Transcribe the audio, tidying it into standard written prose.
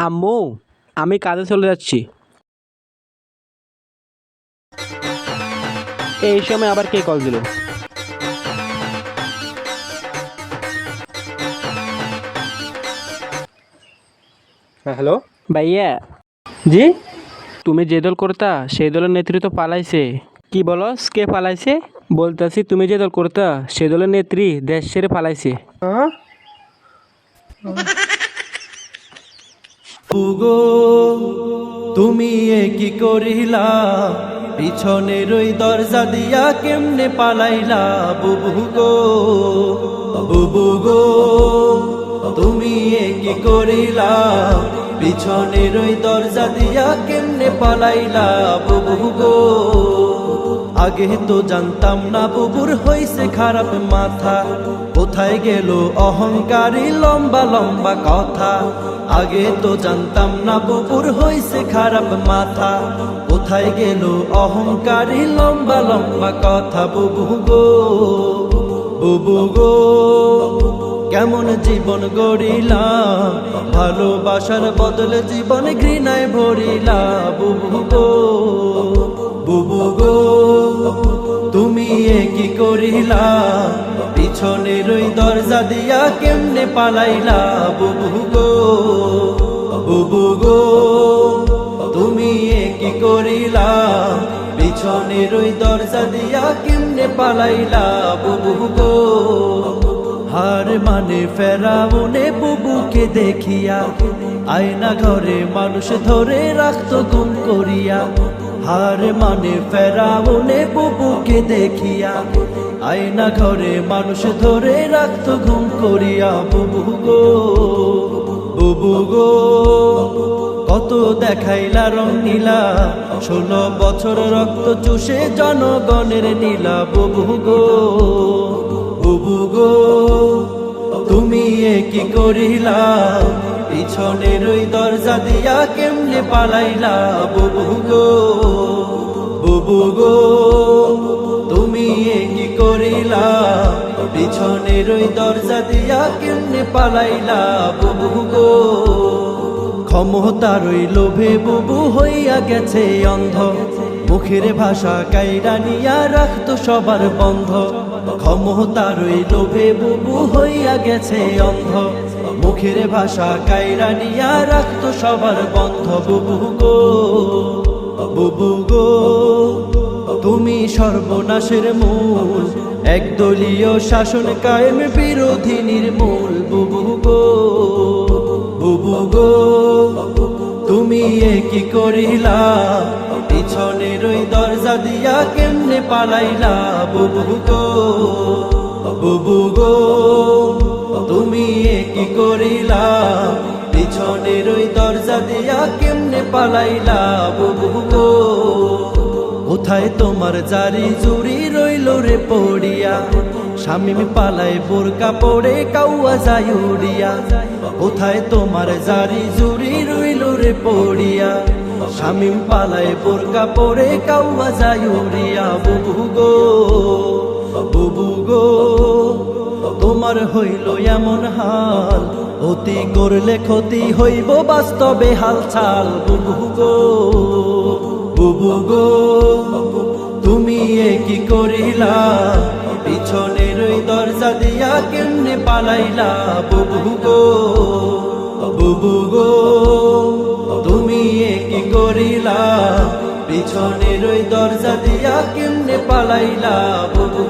আম্মু, আমি কাজে চলে যাচ্ছি। এই সময় আবার কে কল দিল? হ্যাঁ, হ্যালো। ভাইয়া, জি। তুমি যে দল করতা সেই দলের নেতৃত্ব পালাইছে। কি বলস, কে পালাইছে? বলতাছি তুমি যে দল করতা সেই দলের নেত্রী দেশ ছেড়ে পালাইছে। হ্যাঁ? গো তুমি এ কি করিলা, পিছনের ওই দরজা দিয়া কেমনে পালাইলা? বুবু গো তুমি এ কি করিলা, পিছনের ওই দরজা দিয়া কেমনে পালাইলা? বুবু গো আগে তো জানতাম না বুবুর হইছে খারাপ মাথা, কোথায় গেল অহংকারী লম্বা লম্বা কথা? আগে তো জানতাম না বুবুর হইছে খারাপ মাথা, কোথায় গেল অহংকারী লম্বা লম্বা কথা? বুবু গো কেমন জীবন গড়িলা, ভালোবাসার বদলে জীবন ঘৃণায় ভরিলা? বুবু গো তুমি এ কি করিলা, পিছনের ওই দরজা দিয়া কেমনে পালাইলা? বুবু গো তুমি এ কি করিলা, পিছনের ওই দরজা দিয়া কেমনে পালাইলা? বুবু গো হার মানে ফেরাউনে বুবুকে দেখিয়া, আয়না ঘরে মানুষ ধরে রাখতো গুম করিয়া। হার মানে ফেরাউনে বুবুকে দেখিয়া, আয়না ঘরে মানুষ ধরে রাখতো গুম করিয়া। বুবু গো কত দেখাইলা রং নীলা, 16 বছর রক্ত চুষে জনগণের নীলা। বুবু গো তুমি এ কি করিলা, পিছনের ওই দরজা দিয়া কেমনে পালাইলা? বুবু গো তুমি এ কি করিলা, পিছনের ওই দরজা দিয়া কেমনে পালাইলা? বুবু গো ক্ষমতার ওই লোভে বুবু হইয়া গেছে অন্ধ, মুখের ভাষা কাইরা নিয়া রাখতো সবার বন্ধ। ক্ষমতার ওই লোভে বুবু হইয়া গেছে অন্ধ, মুখের ভাষা কাইরা নিয়া রাখতো সবার বন্ধ। বুবু গো তুমি সর্বনাশের মূল, একদলীয় শাসন কায়েম বিরোধী নির্মূল। বুবু গো তুমি এ কি করিলা, পিছনের ওই দরজা দিয়া কেমনে পালাইলা? বুবু গো তুমি এ কি করিলা, পিছনের ওই দরজা দিয়া কেমনে পালাইলা? বুবু গো কোথায় তোমার জারি জুরি রইল রে পড়িয়া, শামিম পালায় বোরকা পড়ে কাউয়া যায় উড়িয়া। কোথায় তোমার জারি জুরি রইল রে পড়িয়া, শামিম পালায় বোরকা পড়ে কাউয়া যায় উড়িয়া। বুবু গো তোমার হইল এমন হাল, অতি করলে ক্ষতি হইব বাস্তবে হালচাল। বুবু গো তুমি এ কি করিলা, পিছনের ওই দরজা দিয়া কেমনে পালাইলা? বুবু গো তুমি এ কি করিলা, পিছনের ওই দরজা দিয়া কেমনে পালাইলা? বুবু